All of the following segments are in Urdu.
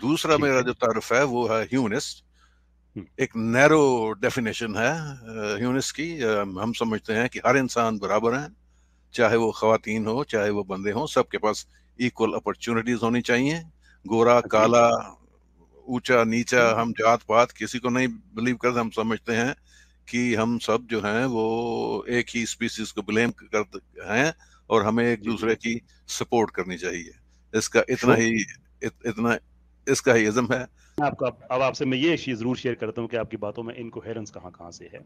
دوسرا میرا جو تعارف ہے وہ ہے ہیومنسٹ. ایک نیرو ڈیفینیشن ہے ہیومنسٹ کی. ہم سمجھتے ہیں کہ ہر انسان برابر ہیں, چاہے وہ خواتین ہو چاہے وہ بندے ہوں, سب کے پاس ایکول اپرچونٹیز ہونی چاہیے. گورا کالا, اونچا نیچا, ہم جات پات کسی کو نہیں بلیو کرتے. ہم سمجھتے ہیں کہ ہم سب جو ہیں وہ ایک ہی اسپیسیز کو بلیم کرتے ہیں اور ہمیں ایک دوسرے کی سپورٹ کرنی چاہیے. اس کا اتنا اس کا ہی ازم ہے. اب آپ سے میں یہ چیز ضرور شیئر کرتا ہوں کہ آپ کی باتوں میں انکوہیرنس کہاں سے ہے.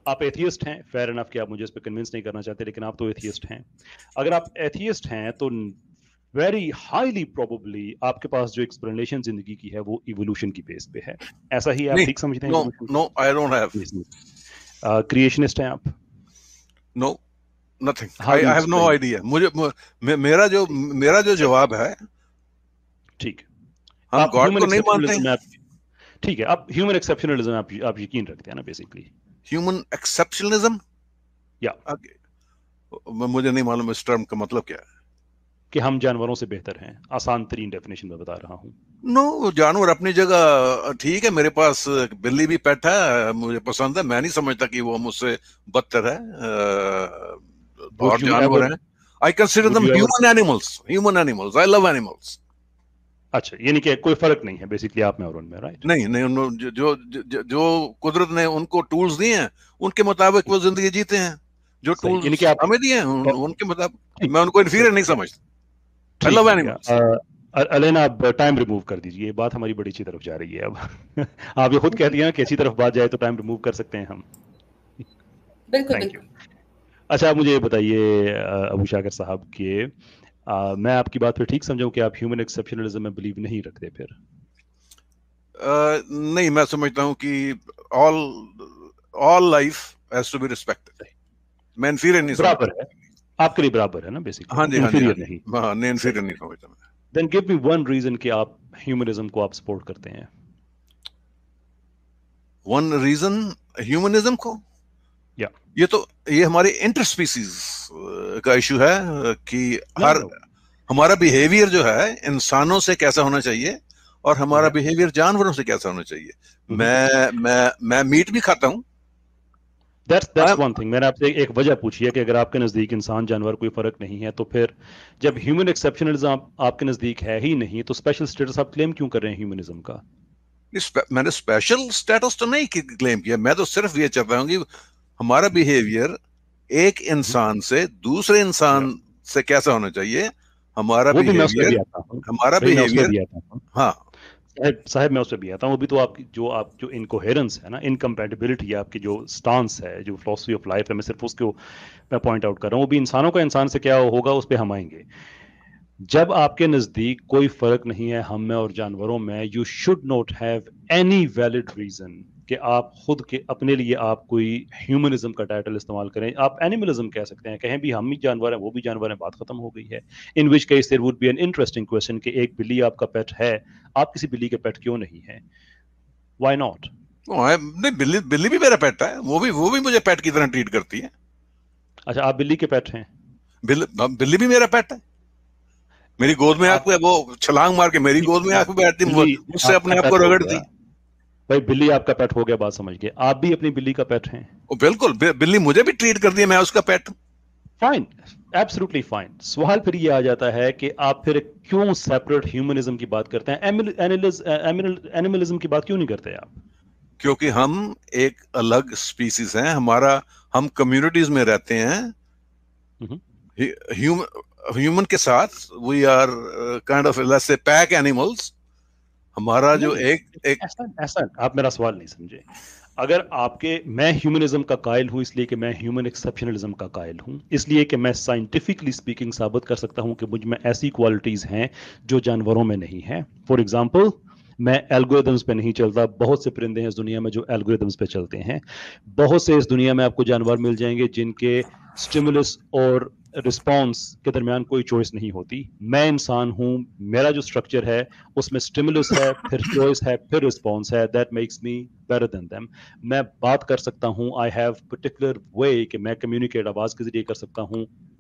آپ ایتھیسٹ ہیں, فیئر انف کہ آپ مجھے اس پہ کنونس نہیں کرنا چاہتے, لیکن آپ تو ایتھیسٹ ہیں. اگر آپ ایتھیسٹ ہیں تو ویری ہائیلی پروبیبلی آپ کے پاس جو ایکسپلینیشن زندگی کی ہے وہ ایوولوشن کی بیس پہ ہے. ایسا ہی آپ ٹھیک سمجھتے ہیں؟ نو آئی ڈونٹ ہیو. کریشنسٹ ہیں آپ؟ No nothing. I have no idea. مجھے میرا جو جواب ہے, ٹھیک, ہم گاڈ کو نہیں مانتے. ٹھیک ہے, اب ہیومن ایکسیپشنلزم آپ یقین رکھتے ہیں نا بیسیکلی؟ ہیومن ایکسیپشنلزم, یا مجھے نہیں معلوم اس ٹرم کا مطلب کیا ہے. کہ ہم جانوروں سے بہتر ہیں. آسان ترین ڈیفینیشن میں بتا رہا ہوں. نو, جانور اپنی جگہ ٹھیک ہے. میرے پاس بلی بھی پیٹ ہے, مجھے پسند ہے. میں نہیں سمجھتا کہ وہ مجھ سے بدتر ہے. اور جانور ہیں. I consider them human animals. I love animals. اچھا, یعنی کہ کوئی فرق نہیں ہے بیسیکلی آپ میں اور ان میں, رائٹ؟ نہیں, جو قدرت نے ان کو ٹولز دیے ہیں ان کے مطابق وہ زندگی جیتے ہیں. جو ٹولز ہمیں دیے ہیں ان کے مطابق میں ان کو انفیریئر نہیں سمجھتا. I love animals. علینا آپ ٹائم ریموو کر دیجیے, یہ بات ہماری بڑی اچھی طرف جا رہی ہے. اب آپ یہ خود کہہ دیا کہ اچھی طرف بات جائے تو ٹائم ریموو کر سکتے ہیں ہم. بالکل. اچھا, آپ مجھے یہ بتائیے ابو شاکر صاحب کہ میں آپ کی بات پہ ٹھیک سمجھوں کہ آپ ہیومن ایکسیپشنلزم میں بلیو نہیں رکھتے پھر؟ نہیں, میں سمجھتا ہوں کہ all life has to be respected. میں انفیریئر نہیں برابر ہے آپ کے لیے, برابر ہے نا بیسیکلی؟ ہاں جی, انفیریئر نہیں. ہاں نہیں, انفیریئر نہیں سمجھتا میں. Then give me one reason کہ آپ ہیومنزم کو آپ سپورٹ کرتے ہیں. ون ریزن ہیومنزم کو, یہ ہماری انٹر اسپیسیز کا ایشو ہے کہ ہمارا بیہیویئر جو ہے انسانوں سے کیسا ہونا چاہیے اور ہمارا بیہیویئر جانوروں سے کیسا ہونا چاہیے. میں میٹ بھی کھاتا ہوں. That's one thing. میں نے آپ سے ایک وجہ پوچھی ہے کہ اگر آپ کے نزدیک انسان جانور کوئی فرق نہیں ہے تو پھر جب ہیومن ایکسیپشنلزم آپ کے نزدیک ہے ہی نہیں تو اسپیشل اسٹیٹس آپ کلیم کیوں کر رہے ہیں ہیومنزم کا؟ میں نے اسپیشل اسٹیٹس تو نہیں کلیم کیا. میں تو صرف یہ چاہتا ہوں کہ ہمارا بیہیویئر ایک انسان سے دوسرے انسان سے کیسا ہونا چاہیے. ہمارا بیہیویئر ہاں صاحب میں اس پہ بھی آتا ہوں. وہ بھی تو آپ کی جو انکوہیرنس ہے نا, انکمپیٹیبلٹی ہے آپ کی, جو سٹانس ہے, جو فلسفی آف لائف ہے, میں صرف اس کو میں پوائنٹ آؤٹ کر رہا ہوں. وہ بھی انسانوں کا انسان سے کیا ہوگا اس پہ ہم آئیں گے. جب آپ کے نزدیک کوئی فرق نہیں ہے ہم میں اور جانوروں میں, you should not have any valid reason کہ آپ خود کے اپنے لیے آپ کوئی ہیومنزم کا ٹائٹل استعمال کریں. آپ اینیملزم کہہ سکتے ہیں, کہیں بھی ہم بھی جانور ہیں وہ بھی جانور ہیں, بات ختم ہو گئی ہے. In which case there would be an interesting question کہ ایک بلی آپ کا پیٹ ہے, آپ کسی بلی کے پیٹ کیوں نہیں ہے؟ Why not? نہیں, بلی بھی میرا پیٹ ہے, وہ بھی مجھے پیٹ کی طرح ٹریٹ کرتی ہے. اچھا, آپ بلی کے پیٹ ہیں؟ بلی بھی میرا پیٹ ہے. میری گود میں آ کے وہ چھلانگ مار کے میری گود میں آ کے بیٹھتی, مجھ سے اپنے آپ کو رگڑتی. بھائی بلی آپ کا پیٹ ہو گیا, بات سمجھ گئے. آپ بھی اپنی بلی کا پیٹ ہیں؟ بالکل, بلی مجھے بھی ٹریٹ کرتی ہے, میں اس کا پیٹ ہوں. Fine, absolutely fine. سوال پھر یہ آ جاتا ہے کہ آپ پھر کیوں سیپریٹ ہیومنزم کی بات کرتے ہیں, اینیملزم کی بات کیوں نہیں کرتے آپ؟ کیونکہ ہم ایک الگ اسپیسیز ہیں. ہم کمیونٹیز میں رہتے ہیں. ہیومن کے ساتھ we are kind of let's say pack animals. ہمارا جو ایسا آپ میرا سوال نہیں سمجھے. اگر میں ہیومنزم کا قائل ہوں اس لیے کہ میں ہیومن ایکسیپشنلزم کا قائل ہوں, اس لیے کہ میں سائنٹیفکلی سپیکنگ ثابت کر سکتا ہوں کہ مجھ میں ایسی کوالٹیز ہیں جو جانوروں میں نہیں ہیں. فار ایگزامپل, میں الگوریدمز پہ نہیں چلتا. بہت سے پرندے ہیں اس دنیا میں جو الگوریدمز پہ چلتے ہیں. بہت سے اس دنیا میں آپ کو جانور مل جائیں گے جن کے اسٹیمولس اور رسپانس کے درمیان کوئی چوائس نہیں ہوتی. میں انسان ہوں, میرا جو اسٹرکچر ہے اس میں اسٹیمولس ہے, پھر چوائس ہے, پھر رسپانس ہے. That makes me better than them. میں بات کر سکتا ہوں, آئی ہیو پرٹیکولر وے کہ میں کمیونیکیٹ آواز کے ذریعے کر سکتا ہوں,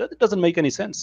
That doesn't make any sense.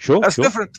That's different.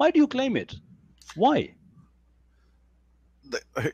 Why do you claim it? Why?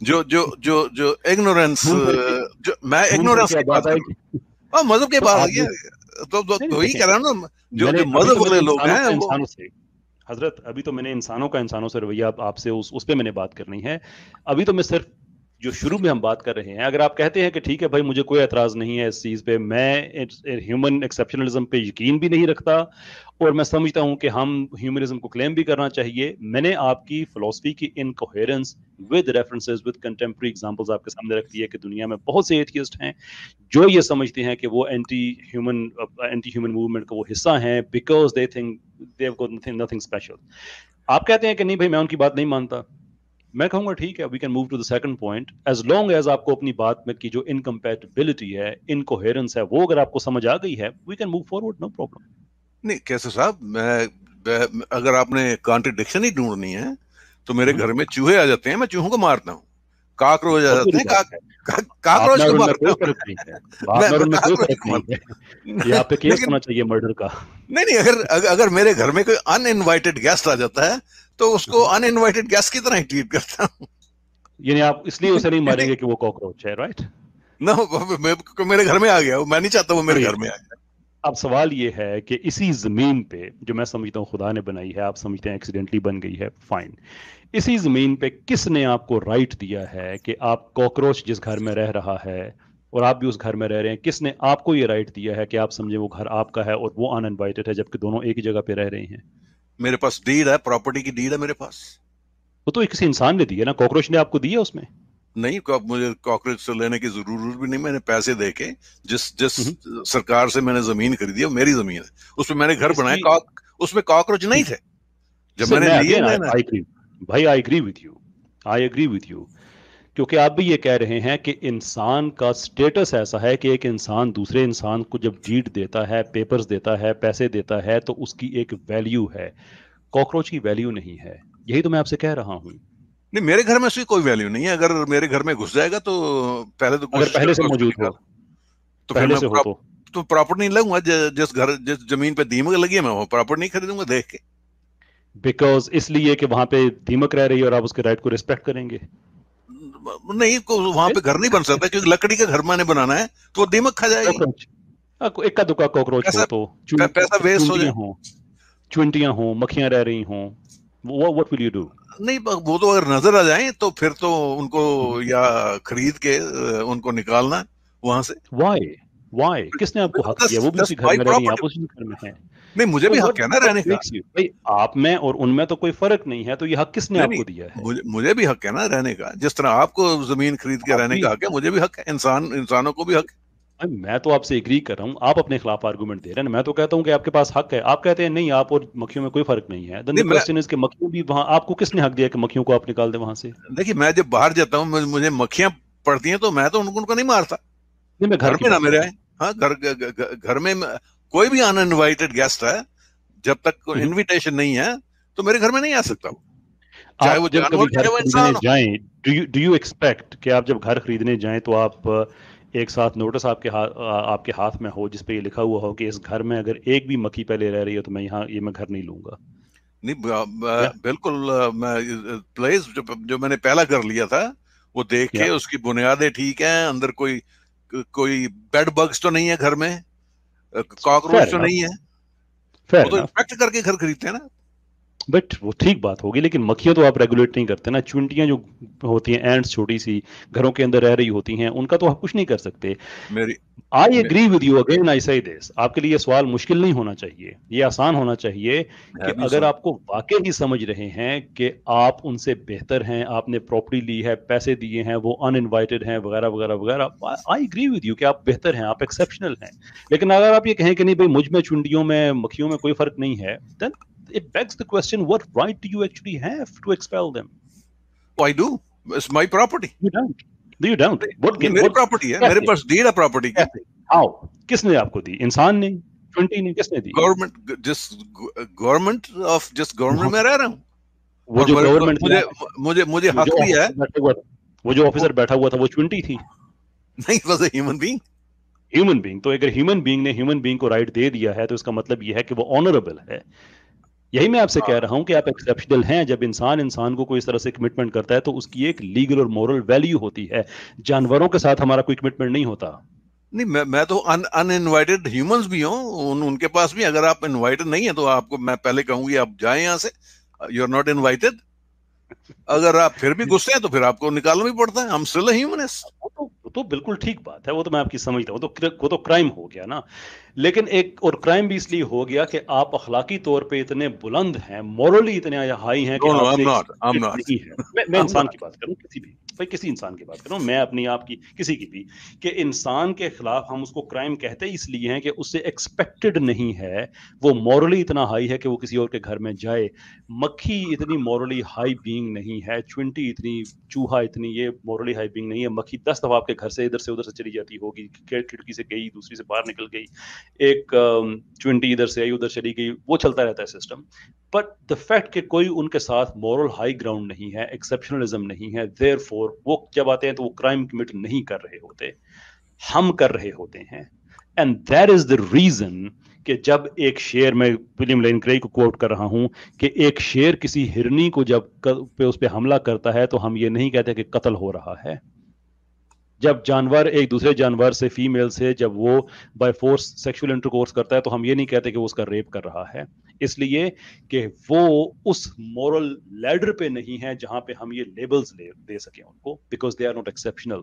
جو جو جو جو ignorance جو میں ignorance کی بات کروں. ہاں مذہب کے بعد یہ تو ہی کہہ رہا ہوں نا, جو مذہب والے لوگ ہیں وہ. حضرت ابھی تو میں نے انسانوں سے رویہ آپ سے اس پہ میں نے بات کرنی ہے. ابھی تو میں صرف جو شروع میں ہم بات کر رہے ہیں, اگر آپ کہتے ہیں کہ ٹھیک ہے بھائی مجھے کوئی اعتراض نہیں ہے اس چیز پہ, میں ہیومن ایکسیپشنلزم پہ یقین بھی نہیں رکھتا, اور میں سمجھتا ہوں کہ ہم ہیومنزم کو کلیم بھی کرنا چاہیے. میں نے آپ کی فلسفی کی incoherence with references with contemporary examples آپ کے سامنے رکھ دی ہے کہ دنیا میں بہت سے ایتھیسٹ ہیں جو یہ سمجھتے ہیں کہ وہ اینٹی ہیومن موومنٹ کا وہ حصہ ہیں because they think they have got nothing special. آپ کہتے ہیں کہ نہیں بھائی میں ان کی بات نہیں مانتا. میں کہوں گا ٹھیک ہے, we can move to the second point. As long as آپ کو اپنی بات میں کی جو انکمپیٹیبلٹی ہے, انکوہیرنس ہے, وہ اگر آپ کو سمجھ آ گئی ہے, we can move forward, no problem. نہیں کیسے صاحب, میں اگر آپ نے کانٹرڈکشن ہی ڈھونڈنی ہے تو میرے گھر میں چوہے آ جاتے ہیں, میں چوہوں کو مارتا ہوں. کاکروچ آ جاتے ہیں, کاکروچ کو مارتا ہوں. یہ آپ پہ کیس ہونا چاہیے مرڈر کا. نہیں, اگر میرے گھر میں کوئی ان انوائٹڈ گیسٹ آ جاتا ہے تو اس کو ان انوائٹڈ گیسٹ کی طرح ہی ٹریٹ کرتا ہوں. یعنی آپ اس لیے اسے نہیں ماریں گے کہ وہ کاکروچ ہے, رائٹ؟ میرے گھر میں آ گیا, میں نہیں چاہتا وہ میرے گھر میں آ گیا. اب سوال یہ ہے کہ اسی زمین پہ جو میں سمجھتا ہوں خدا نے بنائی ہے, آپ سمجھتے ہیں ایکسیڈنٹلی بن گئی ہے, فائن, اسی زمین پہ کس نے آپ کو رائٹ دیا ہے کہ آپ کاکروچ جس گھر میں رہ رہا ہے اور آپ بھی اس گھر میں رہ رہے ہیں, کس نے آپ کو یہ رائٹ دیا ہے کہ آپ سمجھیں وہ گھر آپ کا ہے اور وہ ان انوائٹڈ ہے جبکہ دونوں ایک ہی جگہ پہ رہ رہے ہیں؟ میرے پاس ڈیڈ ہے, پراپرٹی کی ڈیڈ ہے میرے پاس. وہ تو کسی انسان نے دی ہے نا, کاکروچ نے آپ کو دی ہے اس میں. نہیں, مجھے کاکروچ سے لینے کی ضرورت بھی نہیں. میں نے پیسے دے کے جس سرکار سے میں نے زمین خریدی ہے وہ میری زمین ہے, اس پہ میں نے گھر بنایا, اس میں کاکروچ نہیں تھے جب میں نے لیے. بھائی آئی ایگری وتھ یو, کیونکہ آپ بھی یہ کہہ رہے ہیں کہ انسان کا سٹیٹس ایسا ہے کہ ایک انسان دوسرے انسان کو جب ڈیڈ دیتا ہے, پیپرز دیتا ہے, پیسے دیتا ہے, تو اس کی ایک ویلیو ہے. کاکروچ کی ویلیو نہیں ہے, یہی تو میں آپ سے کہہ رہا ہوں. نہیں, میرے گھر میں اس کی کوئی ویلیو نہیں ہے. اگر میرے گھر میں گھس جائے گا تو پہلے تو اگر پہلے سے موجود ہو تو پھر میں تو پراپرٹی نہیں لوں گا. جس زمین پہ دیمک لگی ہے میں وہ پراپرٹی نہیں خریدوں گا دیکھ کے. بیکاز اس لیے کہ وہاں پہ دیمک رہ رہی ہے اور آپ اس کے رائٹ کو ریسپیکٹ کریں گے. نہیں, وہاں پہ گھر نہیں بن سکتا کیونکہ لکڑی کا گھر میں نے بنانا ہے تو وہ دیمک کھا جائے گی. ایک کا دکا کاکروچ ہو تو پیسہ ویسٹ ہو جائے, چونٹیاں ہوں, مکھیاں رہ رہی ہوں, what will you do؟ نہیں, وہ تو اگر نظر آ جائیں تو پھر تو ان کو یا خرید کے ان کو نکالنا وہاں سے. وائی کس نے آپ کو حق دیا؟ وہ بھی اسی گھر میں رہ رہی ہیں, آپ اسی گھر میں ہیں. نہیں, مجھے بھی حق ہے نا رہنے کا. آپ میں اور ان میں تو کوئی فرق نہیں ہے, تو یہ حق کس نے آپ کو دیا ہے؟ مجھے بھی حق ہے نا رہنے کا, جس طرح آپ کو زمین خرید کے رہنے کا حق ہے, مجھے بھی حق ہے. انسانوں کو بھی حق ہے. میں تو آپ سے ایگری کر رہا ہوں, آپ اپنے خلاف آرگومنٹ دے رہے ہیں. میں تو کہتا ہوں کہ آپ کے پاس حق ہے, آپ کہتے ہیں نہیں آپ اور مکھیوں میں کوئی فرق نہیں ہے. then the question is کہ مکھیوں بھی وہاں, آپ کو کس نے حق دیا کہ مکھیوں کو آپ نکال دیں وہاں سے؟ دیکھیے, میں جب باہر جاتا ہوں مجھے مکھیاں پڑتی ہیں تو میں تو ان کو نہیں مارتا. نہیں, میں گھر میں نہ میرے آئے. ہاں, گھر میں کوئی بھی ان انوائٹڈ گیسٹ ہے, جب تک انویٹیشن نہیں ہے تو میرے گھر میں نہیں آ سکتا. چاہے وہ جانور چاہے وہ انسان ہو. ڈو یو ایکسپیکٹ کہ آپ جب گھر خریدنے جائیں تو آپ ایک ساتھ نوٹس آپ کے ہاتھ میں ہو جس پہ یہ لکھا ہوا ہو کہ اس گھر میں اگر ایک بھی مکھی پہلے رہ رہی ہے تو میں میں گھر نہیں لوں گا؟ نہیں, بالکل. پلیس جو میں نے پہلا گھر لیا تھا وہ دیکھ کے اس کی بنیادیں ٹھیک ہیں, اندر کوئی بیڈ بگز تو نہیں ہے گھر میں, کاکروچ تو نہیں ہے, وہ تو انسپیکٹ کر کے گھر خریدتے ہیں نا. بٹ وہ ٹھیک بات ہوگی, لیکن مکھیاں تو آپ ریگولیٹ نہیں کرتے نا. چونٹیاں جو ہوتی ہیں, اینٹس چھوٹی سی گھروں کے اندر رہ رہی ہوتی ہیں, ان کا تو آپ کچھ نہیں کر سکتے. I agree with you again, I say this. آپ کے لیے یہ سوال مشکل نہیں ہونا چاہیے, یہ آسان ہونا چاہیے کہ اگر آپ کو واقعی سمجھ رہے ہیں کہ آپ ان سے بہتر ہیں, آپ نے پراپرٹی لی ہے, پیسے دیے ہیں, وہ ان انوائٹڈ ہیں وغیرہ وغیرہ وغیرہ, آئی ایگری ود یو کہ آپ بہتر ہیں, آپ ایکسیپشنل ہیں. لیکن اگر آپ یہ کہیں کہ نہیں بھائی مجھ میں چونٹیوں میں مکھیوں میں کوئی فرق نہیں ہے, then it begs the question, what right do you actually have to expel them? I do. It's my property. You don't. میری پراپرٹی ہے, میرے پاس ڈیڈ ہے پراپرٹی کی. How? کس نے آپ کو دی؟ انسان نے, چونٹی نے, کس نے دی؟ گورنمنٹ آف جس گورنمنٹ میں رہ رہا ہوں. وہ جو گورنمنٹ مجھے حق بھی ہے. وہ جو آفیسر بیٹھا ہوا تھا وہ چونٹی تھی؟ نہیں, was a human being. Human being. تو اگر ہیومن بینگ نے ہیومن بینگ کو رائٹ دے دیا ہے تو اس کا مطلب یہ ہے کہ وہ آنریبل ہے. یہی میں آپ سے کہہ رہا ہوں کہ آپ ایکسیپشنل ہیں. جب انسان کو کوئی اس طرح سے کمٹمنٹ کرتا ہے تو اس کی ایک لیگل اور مورل ویلیو ہوتی ہے. جانوروں کے ساتھ ہمارا کوئی کمٹمنٹ نہیں ہوتا. نہیں, میں تو ان انوائٹڈ ہیومنز بھی ہوں, ان کے پاس بھی اگر آپ انوائٹڈ نہیں ہیں تو آپ کو میں پہلے کہوں گی آپ جائیں یہاں سے, یو آر ناٹ انوائٹڈ. اگر آپ پھر بھی غصے ہیں تو پھر آپ کو نکالنا بھی پڑتا ہے. ہم اسٹل اے ہیومنسٹ. وہ تو بالکل ٹھیک بات ہے, وہ تو میں آپ کی سمجھتا ہوں, وہ تو کرائم ہو گیا نا. لیکن ایک اور کرائم بھی اس لیے ہو گیا کہ آپ اخلاقی طور پہ اتنے بلند ہیں, مورلی اتنے ہائی ہیں کہ No, آپ I'm سے not. نہیں ہے. میں I'm انسان not. کی بات کروں, کسی انسان کی بات کروں, میں اپنی آپ کی کسی کی بھی, کہ انسان کے خلاف ہم اس کو کرائم کہتے اس لیے ہیں کہ اس سے ایکسپیکٹڈ نہیں ہے, وہ مورلی اتنا ہائی ہے کہ وہ کسی اور کے گھر میں جائے. مکھی اتنی مورلی ہائی بینگ نہیں ہے, چونٹی اتنی, چوہا اتنی یہ مورلی ہائی بینگ نہیں ہے. مکھی 10 دفعہ آپ کے گھر سے ادھر سے چلی جاتی ہوگی, کھڑکی سے گئی, دوسری سے باہر نکل گئی, ایک چونٹی ادھر سے آئی ادھر چلی گئی, وہ چلتا رہتا ہے سسٹم. بٹ دا فیکٹ کہ کوئی ان کے ساتھ مورل ہائی گراؤنڈ نہیں ہے, ایکسیپشنلزم نہیں ہے, دیر فور وہ جب آتے ہیں تو وہ کرائم کمٹ نہیں کر رہے ہوتے, ہم کر رہے ہوتے ہیں. And that is the reason کہ جب ایک شیر, میں ولیم لین کرے کو کوٹ کر رہا ہوں, کہ ایک شیر کسی ہرنی کو جب اس پہ حملہ کرتا ہے تو ہم یہ نہیں کہتے کہ قتل ہو رہا ہے. جب جانور ایک دوسرے جانور سے, فیمیل سے, جب وہ بائی فورس سیکشول انٹرکورس کرتا ہے تو ہم یہ نہیں کہتے کہ وہ اس کا ریپ کر رہا ہے, اس لیے کہ وہ اس مورل لیڈر پہ نہیں ہے جہاں پہ ہم یہ لیبلز دے سکیں ان کو, because they are not exceptional.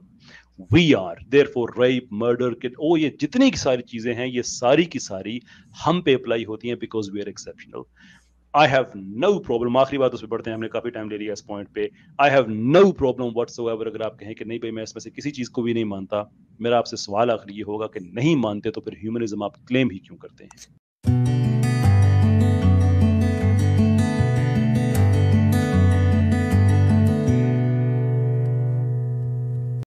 We are there for rape, murder, یہ جتنی کی ساری چیزیں ہیں, یہ ساری کی ساری ہم پہ اپلائی ہوتی ہیں because we are exceptional. I have no problem, آخری بات اس پہ پڑھتے ہیں, ہم نے کافی ٹائم لے لیا اس پوائنٹ پہ. I have no problem whatsoever اگر آپ کہیں کہ نہیں بھائی میں اس میں سے کسی چیز کو بھی نہیں مانتا, میرا آپ سے سوال آخری یہ ہوگا کہ نہیں مانتے تو پھر ہیومنزم آپ کلیم ہی کیوں کرتے ہیں؟